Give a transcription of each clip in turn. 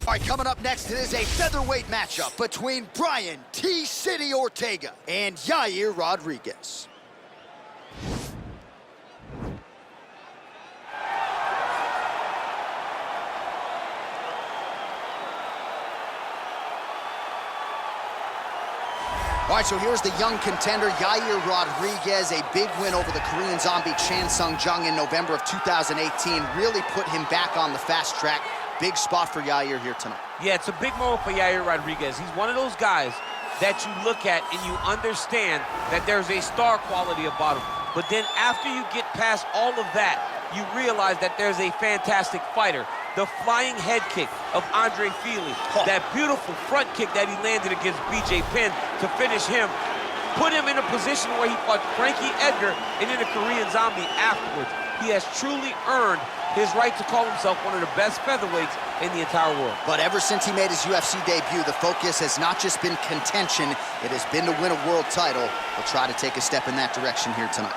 All right, coming up next, it is a featherweight matchup between Brian T-City Ortega and Yair Rodríguez. All right, so here's the young contender, Yair Rodríguez, a big win over the Korean zombie Chan Sung Jung in November of 2018. Really put him back on the fast track. Big spot for Yair here tonight. Yeah, it's a big moment for Yair Rodríguez. He's one of those guys that you look at and you understand that there's a star quality about him. But then after you get past all of that, you realize that there's a fantastic fighter. The flying head kick of Andre Feely, that beautiful front kick that he landed against BJ Penn to finish him, put him in a position where he fought Frankie Edgar and then a Korean zombie afterwards. He has truly earned his right to call himself one of the best featherweights in the entire world. But ever since he made his UFC debut, the focus has not just been contention, it has been to win a world title. He'll try to take a step in that direction here tonight.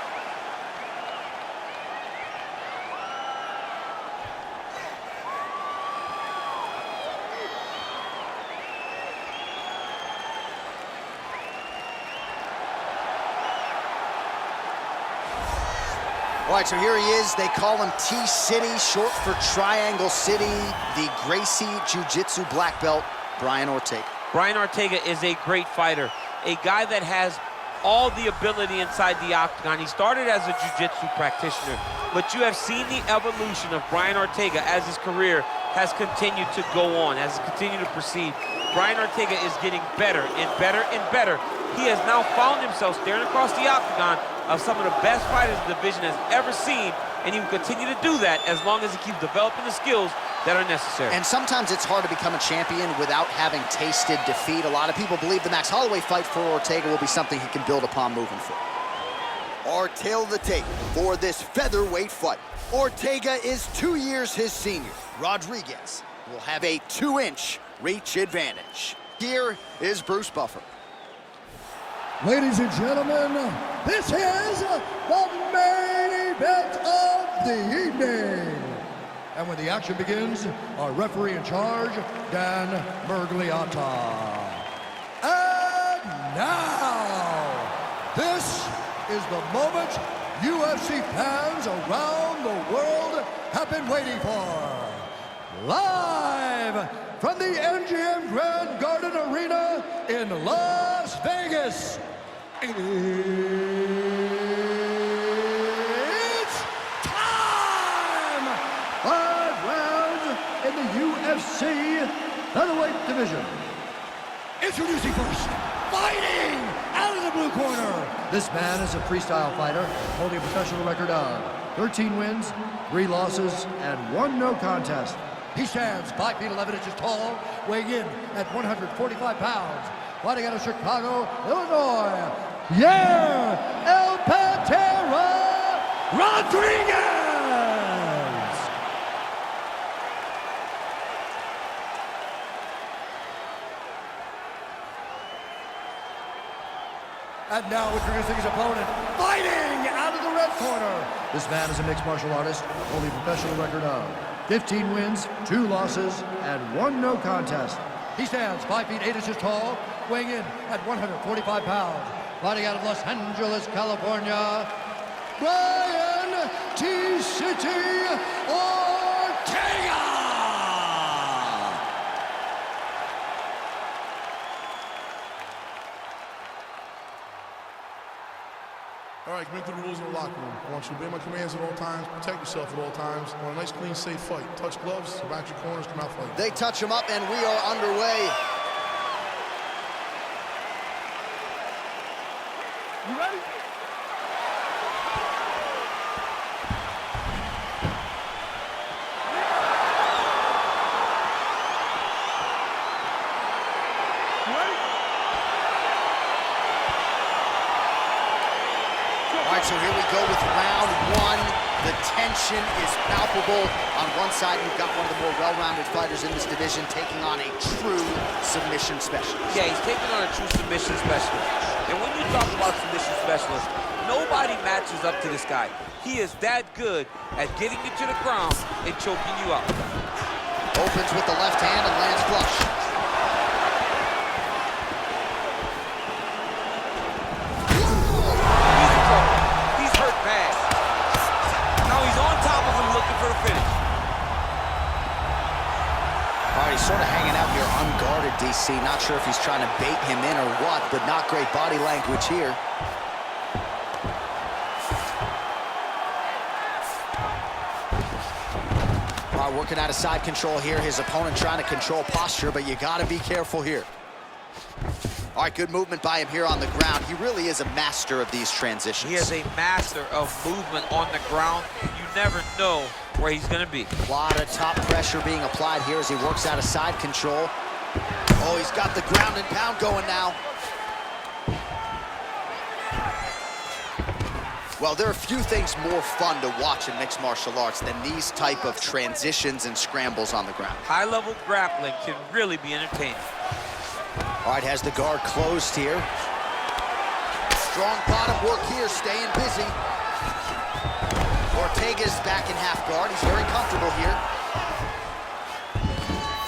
All right, so here he is. They call him T-City, short for Triangle City, the Gracie Jiu-Jitsu black belt, Brian Ortega. Brian Ortega is a great fighter, a guy that has all the ability inside the octagon. He started as a jiu-jitsu practitioner, but you have seen the evolution of Brian Ortega as his career has continued to go on, has continued to proceed. Brian Ortega is getting better and better and better. He has now found himself staring across the octagon of some of the best fighters the division has ever seen, and he will continue to do that as long as he keeps developing the skills that are necessary. And sometimes it's hard to become a champion without having tasted defeat. A lot of people believe the Max Holloway fight for Ortega will be something he can build upon moving forward. Our tail of the tape for this featherweight fight. Ortega is 2 years his senior. Rodríguez will have a 2-inch reach advantage. Here is Bruce Buffer. Ladies and gentlemen, this is the main event of the evening. And when the action begins, our referee in charge, Dan Mergliata. And now, this is the moment UFC fans around the world have been waiting for. Live from the MGM Grand Garden Arena in Las Vegas. It's time! 5 rounds in the UFC featherweight division. Introducing first, fighting out of the blue corner. This man is a freestyle fighter holding a professional record of 13 wins, 3 losses, and 1 no contest. He stands 5 feet 11 inches tall, weighing in at 145 pounds. Fighting out of Chicago, Illinois, Yair El Pantera Rodríguez! And now introducing his opponent, fighting out of the red corner. This man is a mixed martial artist, holding a professional record of 15 wins, 2 losses, and 1 no contest. He stands 5 feet 8 inches tall, weighing in at 145 pounds. Fighting out of Los Angeles, California, Brian T-City Ortega! All right, commit to the rules in the locker room. I want you to obey my commands at all times, protect yourself at all times. I want a nice, clean, safe fight. Touch gloves, back your corners, come out fighting. They touch him up, and we are underway. You ready? All right, so here we go with round 1. The tension is palpable. On one side, you've got one of the more well-rounded fighters in this division taking on a true submission specialist. Yeah, he's taking on a true submission specialist. And when you talk about submission specialists, nobody matches up to this guy. He is that good at getting you to the ground and choking you out. Opens with the left hand and lands flush. He's in trouble. He's hurt bad. Now he's on top of him looking for the finish. All right, he's sort of hanging out here unguarded, DC. Not sure if he's trying to bait him in or what, but not great body language here. All right, working out of side control here. His opponent trying to control posture, but you got to be careful here. All right, good movement by him here on the ground. He really is a master of these transitions. He is a master of movement on the ground. You never know where he's going to be. A lot of top pressure being applied here as he works out of side control. Oh, he's got the ground and pound going now. Well, there are few things more fun to watch in mixed martial arts than these type of transitions and scrambles on the ground. High-level grappling can really be entertaining. All right, has the guard closed here. Strong bottom work here, staying busy. Ortega's back in half guard. He's very comfortable here.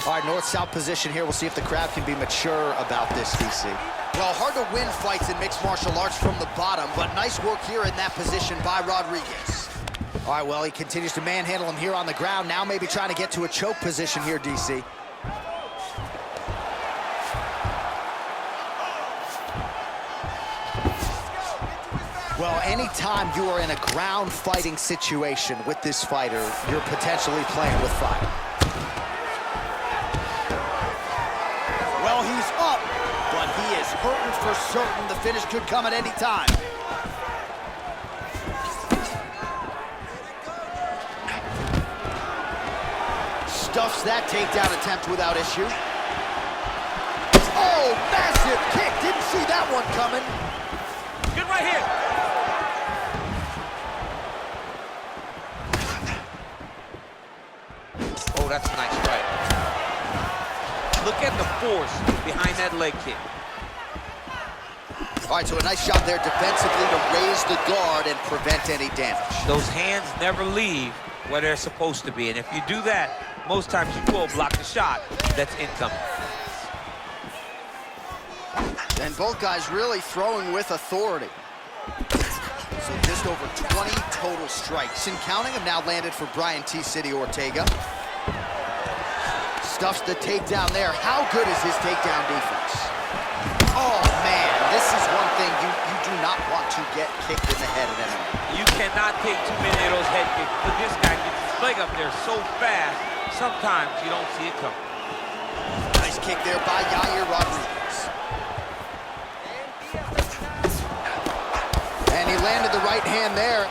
All right, north-south position here. We'll see if the crowd can be mature about this, DC. Well, hard to win fights in mixed martial arts from the bottom, but nice work here in that position by Rodríguez. All right, well, he continues to manhandle him here on the ground. Now maybe trying to get to a choke position here, DC. Well, anytime you are in a ground fighting situation with this fighter, you're potentially playing with fire. Well, he's up, but he is hurting for certain. The finish could come at any time. Stuffs that takedown attempt without issue. Oh, massive kick. Didn't see that one coming. Good right here. Oh, that's a nice strike. Look at the force behind that leg kick. All right, so a nice job there defensively to raise the guard and prevent any damage. Those hands never leave where they're supposed to be, and if you do that, most times you will block the shot that's incoming. And both guys really throwing with authority. So just over 20 total strikes. And counting have now landed for Brian T-City Ortega. Stuffs the takedown there. How good is his takedown defense? Oh, man, this is one thing you do not want to get kicked in the head at MMA. You cannot take too many of those head kicks. But this guy gets his leg up there so fast, sometimes you don't see it coming. Nice kick there by Yair Rodríguez. And he landed the right hand there.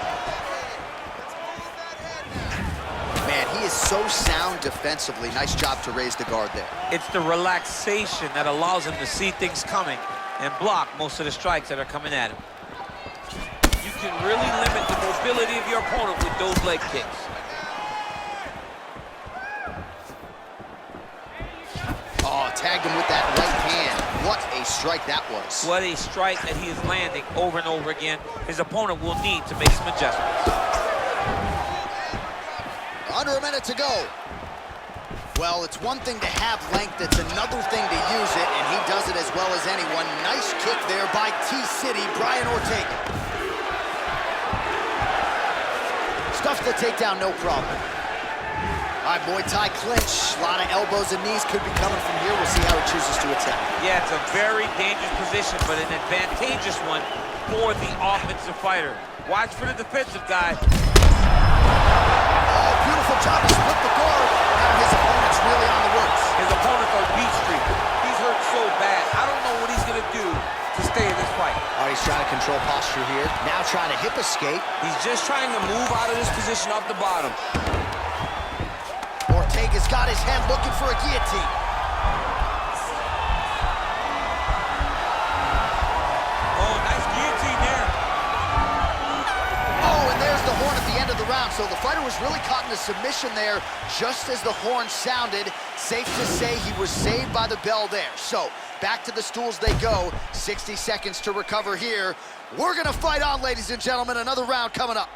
Man, he is so sound defensively. Nice job to raise the guard there. It's the relaxation that allows him to see things coming and block most of the strikes that are coming at him. You can really limit the mobility of your opponent with those leg kicks. Oh, tagged him with that right hand. What a strike that was. What a strike that he is landing over and over again. His opponent will need to make some adjustments. Under a minute to go. Well, it's one thing to have length, it's another thing to use it, and he does it as well as anyone. Nice kick there by T-City, Brian Ortega. Stuffs the takedown, no problem. All right, Muay Thai clinch. A lot of elbows and knees could be coming from here. We'll see how he chooses to attack. Yeah, it's a very dangerous position, but an advantageous one for the offensive fighter. Watch for the defensive guy. Oh, beautiful job to split the guard. Now his opponent's really on the ropes. His opponent's on beat streak. He's hurt so bad. I don't know what he's going to do to stay in this fight. All right, he's trying to control posture here. Now trying to hip escape. He's just trying to move out of this position off the bottom. Ortega's got his head looking for a guillotine. Oh, nice guillotine there. Oh, and there's the horn at the end of the round. So the fighter was really caught in a submission there just as the horn sounded. Safe to say he was saved by the bell there. So back to the stools they go. 60 seconds to recover here. We're gonna fight on, ladies and gentlemen. Another round coming up.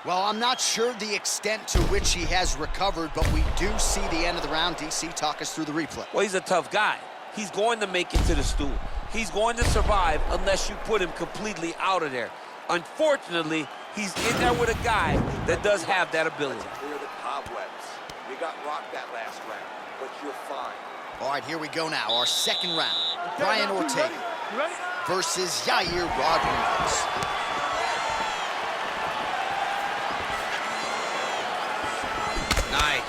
Well, I'm not sure the extent to which he has recovered, but we do see the end of the round. DC, talk us through the replay. Well, he's a tough guy. He's going to make it to the stool. He's going to survive unless you put him completely out of there. Unfortunately, he's in there with a guy that does have that ability. Clear the cobwebs. You got rocked that last round, but you're fine. All right, here we go now. Our second round. Brian Ortega versus Yair Rodríguez. Nice.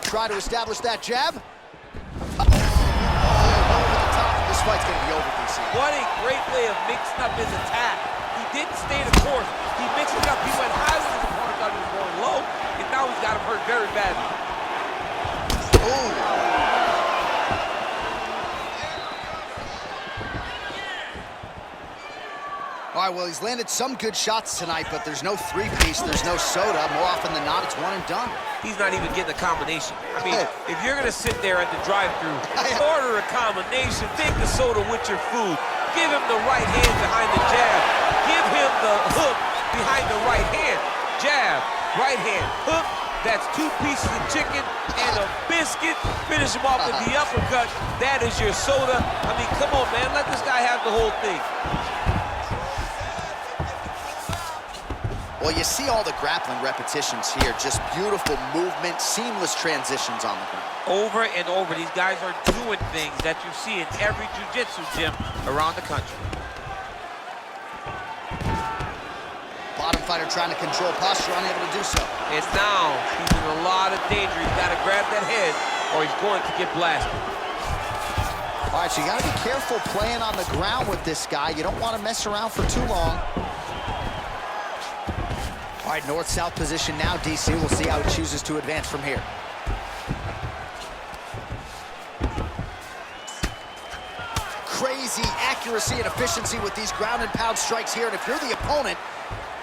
Try to establish that jab. Over the top. This fight's going to be over, DC. What a great way of mixing up his attack. He didn't stay the course. He mixed it up. He went high when his opponent thought he was going low, and now he's got him hurt very badly. Ooh. All right, well, he's landed some good shots tonight, but there's no three-piece, there's no soda. More often than not, it's one and done. He's not even getting a combination. I mean, if you're going to sit there at the drive-thru, order a combination, take the soda with your food, give him the right hand behind the jab, give him the hook behind the right hand, jab, right hand, hook. That's 2 pieces of chicken and a biscuit. Finish him off with the uppercut. That is your soda. I mean, come on, man. Let this guy have the whole thing. Well, you see all the grappling repetitions here. Just beautiful movement, seamless transitions on the ground. Over and over, these guys are doing things that you see in every jiu-jitsu gym around the country. Bottom fighter trying to control posture, unable to do so. And now he's in a lot of danger. He's got to grab that head or he's going to get blasted. All right, so you got to be careful playing on the ground with this guy. You don't want to mess around for too long. All right, north-south position now, DC. We'll see how he chooses to advance from here. Crazy accuracy and efficiency with these ground and pound strikes here. And if you're the opponent,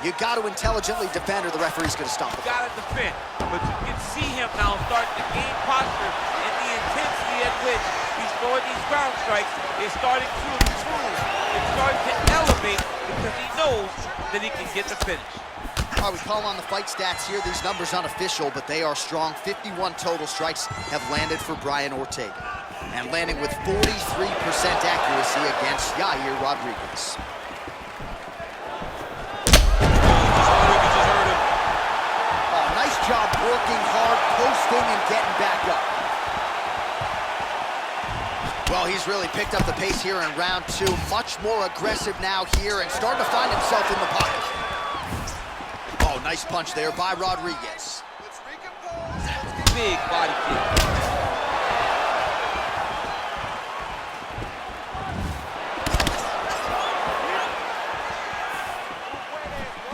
you got to intelligently defend or the referee's going to stop it. Got to defend, but you can see him now starting to gain posture, and the intensity at which he's throwing these ground strikes is starting to improve. It's starting to elevate because he knows that he can get the finish. All right, we call on the fight stats here. These numbers unofficial, but they are strong. 51 total strikes have landed for Brian Ortega, and landing with 43% accuracy against Yair Rodríguez. Nice job working hard, posting, and getting back up. Well, he's really picked up the pace here in round 2. Much more aggressive now here and starting to find himself in the pocket. Oh, nice punch there by Rodríguez. Big body kick.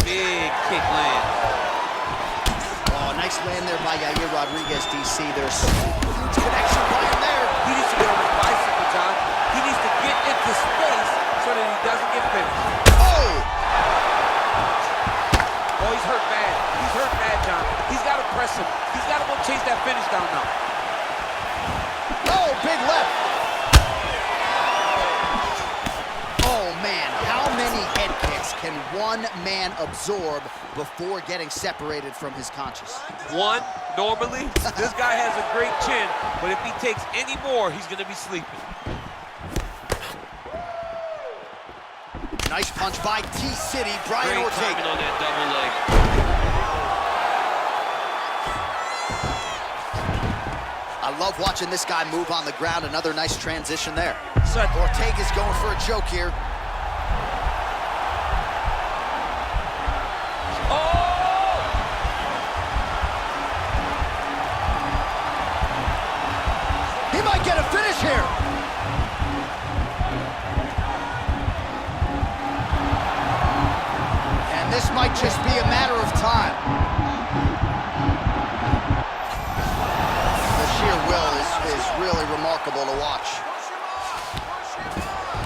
Big kick land. Nice land there by Yair Rodríguez, DC. There's huge connection by him there. He needs to get on his bicycle, John. He needs to get into space so that he doesn't get finished. Oh! Oh, he's hurt bad. He's hurt bad, John. He's got to press him. He's got to go chase that finish down now. Oh, big left. Oh, man. How many head kicks can one man absorb before getting separated from his conscious? One, normally. This guy has a great chin, but if he takes any more, he's going to be sleeping. Nice punch by T-City, Brian Great Ortega. timing on that double leg. I love watching this guy move on the ground. Another nice transition there. Ortega's going for a choke here. He might get a finish here. And this might just be a matter of time. The sheer will is really remarkable to watch.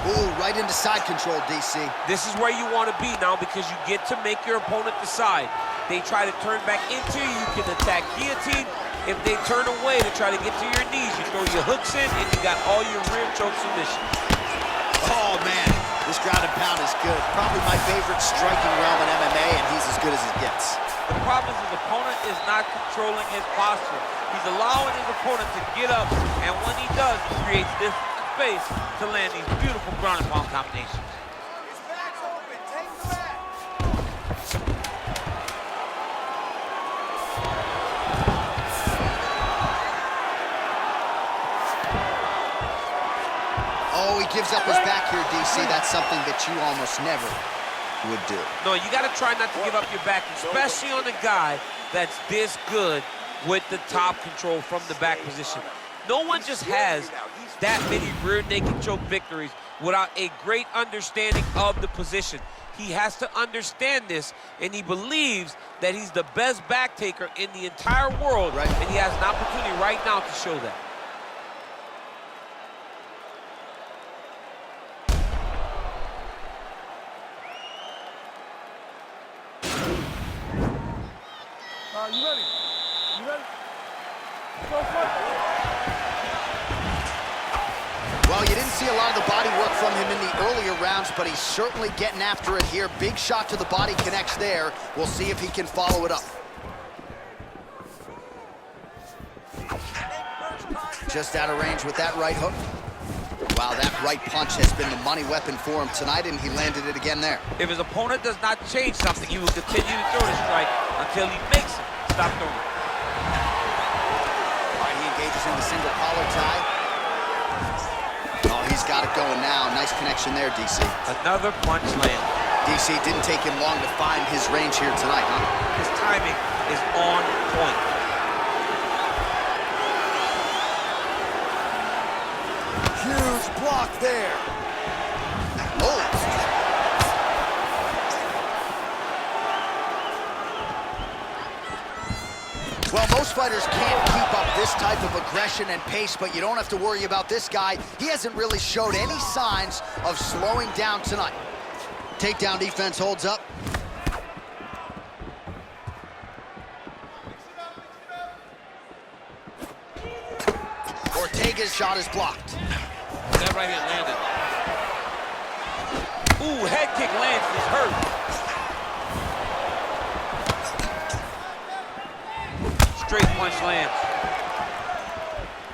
Ooh, right into side control, DC. This is where you want to be now because you get to make your opponent decide. They try to turn back into you, you can attack guillotine. If they turn away to try to get to your knees, you throw your hooks in and you got all your rear choke submissions. Oh, man. This ground and pound is good. Probably my favorite striking realm in MMA, and he's as good as it gets. The problem is his opponent is not controlling his posture. He's allowing his opponent to get up, and when he does, he creates this space to land these beautiful ground and pound combinations. His back's open. Take the back. Oh, he gives up his back here, DC. That's something that you almost never would do. No, you got to try not to give up your back, especially on a guy that's this good with the top control from the back position. No one just has that many rear naked choke victories without a great understanding of the position. He has to understand this, and he believes that he's the best back taker in the entire world, right, and he has an opportunity right now to show that. You ready? You ready? Go for it. Well, you didn't see a lot of the body work from him in the earlier rounds, but he's certainly getting after it here. Big shot to the body connects there. We'll see if he can follow it up. Just out of range with that right hook. Wow, that right punch has been the money weapon for him tonight, and he landed it again there. If his opponent does not change something, he will continue to throw the strike until he makes it stop throwing it. All right, he engages in the single collar tie. Oh, he's got it going now. Nice connection there, DC. Another punch land. DC didn't take him long to find his range here tonight, huh? His timing is on point. Huge block there. Oh. Well, most fighters can't keep up this type of aggression and pace, but you don't have to worry about this guy. He hasn't really showed any signs of slowing down tonight. Takedown defense holds up. Ortega's shot is blocked. That right hand landed. Ooh, head kick lands, he's hurt. Straight punch lands.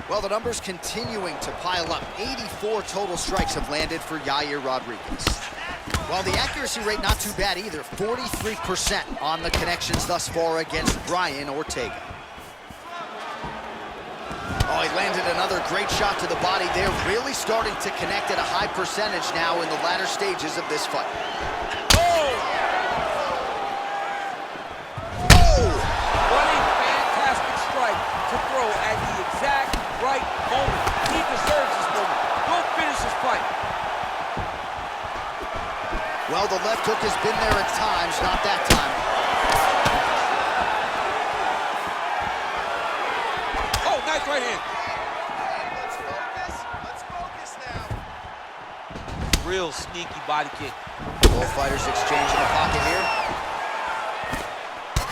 Well, the numbers continuing to pile up. 84 total strikes have landed for Yair Rodríguez. Well, the accuracy rate not too bad either. 43% on the connections thus far against Brian Ortega. Oh, he landed another great shot to the body there. Really starting to connect at a high percentage now in the latter stages of this fight. Oh! Oh! What a fantastic strike to throw at the exact right moment. He deserves this moment. Don't finish this fight. Well, the left hook has been there at times, not that time. Oh, nice right hand. Let's focus now. Real sneaky body kick. Both fighters exchange in the pocket here.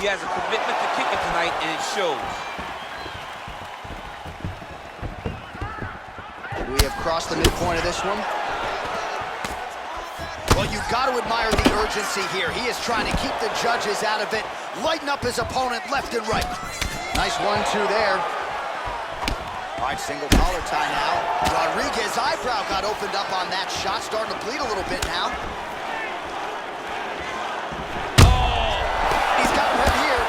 He has a commitment to kicking tonight, and it shows. We have crossed the midpoint of this one. Well, you've got to admire the urgency here. He is trying to keep the judges out of it, lighten up his opponent left and right. Nice 1-2 there. All right, single collar tie now. Rodríguez's eyebrow got opened up on that shot, starting to bleed a little bit now. Oh, he's got red here.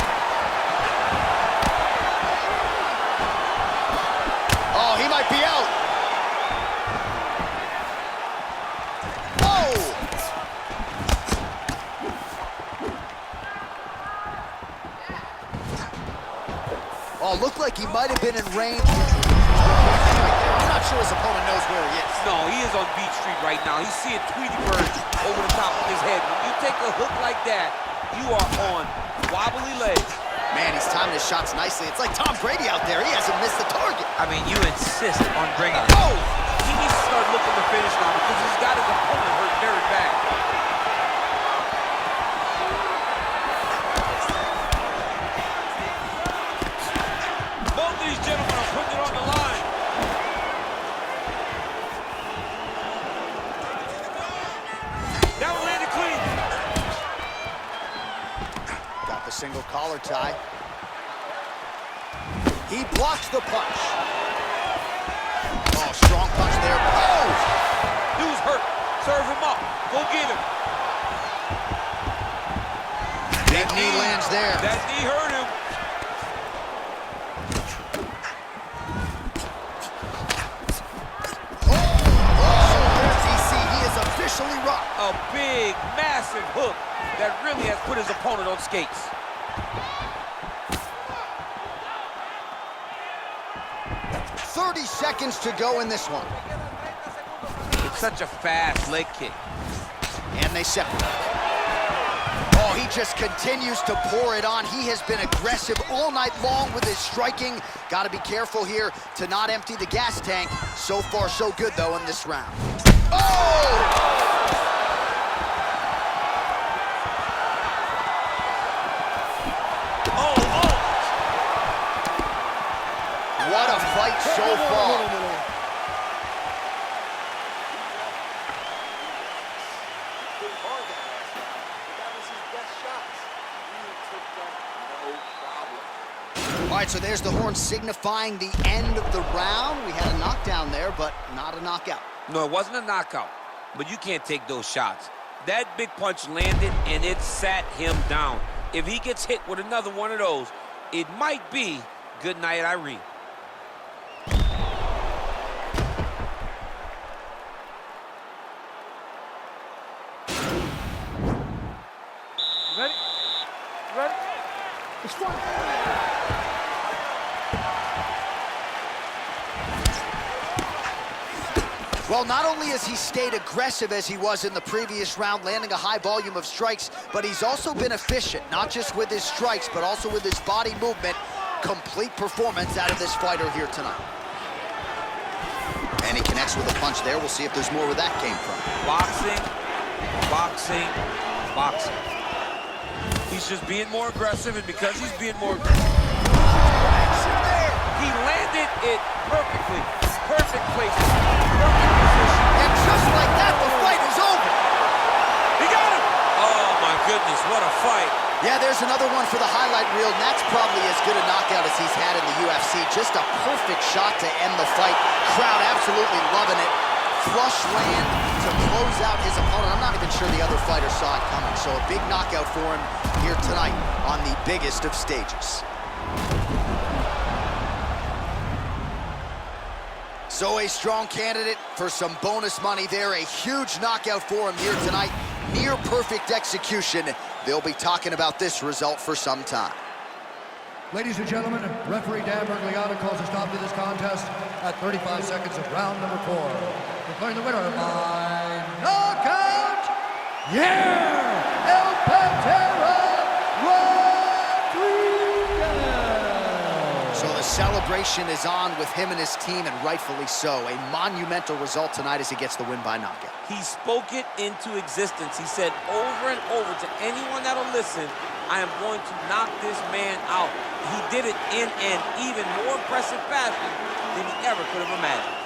Oh, he might be out. Oh, looked like he might have been in range. I'm not sure his opponent knows where he is. No, he is on Beach Street right now. He's seeing Tweety Bird over the top of his head. When you take a hook like that, you are on wobbly legs. Man, he's timing his shots nicely. It's like Tom Brady out there. He hasn't missed the target. I mean, you insist on bringing it. Oh! He needs to start looking to finish now because he's got his opponent hurt very bad. Both these gentlemen are putting it on the line. blocks the punch. Oh, strong punch there. Oh! Dude's hurt. Serve him up. Go get him. Big knee lands there. That knee hurt him. Officially rocked. A big, massive hook that really has put his opponent on skates. "30 seconds to go in this one." It's such a fast leg kick. And they separate. Oh, he just continues to pour it on. He has been aggressive all night long with his striking. Got to be careful here to not empty the gas tank. So far, so good, though, in this round. Oh! What a fight so far. All right, so there's the horn signifying the end of the round. We had a knockdown there, but not a knockout. No, it wasn't a knockout, but you can't take those shots. That big punch landed, and it sat him down. If he gets hit with another one of those, it might be good night, Irene. Ready? Ready? It's fun. Well, not only has he stayed aggressive as he was in the previous round, landing a high volume of strikes, but he's also been efficient, not just with his strikes, but also with his body movement. Complete performance out of this fighter here tonight. And he connects with a punch there. We'll see if there's more where that came from. Boxing, boxing, boxing. He's just being more aggressive, and because he's being more aggressive, he landed it perfectly. Perfect placement, perfect position. And just like that, the fight is over. He got him! Oh, my goodness, what a fight. Yeah, there's another one for the highlight reel, and that's probably as good a knockout as he's had in the UFC. Just a perfect shot to end the fight. Crowd absolutely loving it. Flush land to close out his opponent. I'm not even sure the other fighter saw it coming. So a big knockout for him here tonight on the biggest of stages. So a strong candidate for some bonus money there. A huge knockout for him here tonight. Near perfect execution. They'll be talking about this result for some time. Ladies and gentlemen, referee Dan Bergliata calls a stop to this contest at 35 seconds of round number 4. Declaring the winner by knockout, Yair Rodríguez. So the celebration is on with him and his team, and rightfully so. A monumental result tonight as he gets the win by knockout. He spoke it into existence. He said over and over to anyone that'll listen, I am going to knock this man out. He did it in an even more impressive fashion than he ever could have imagined.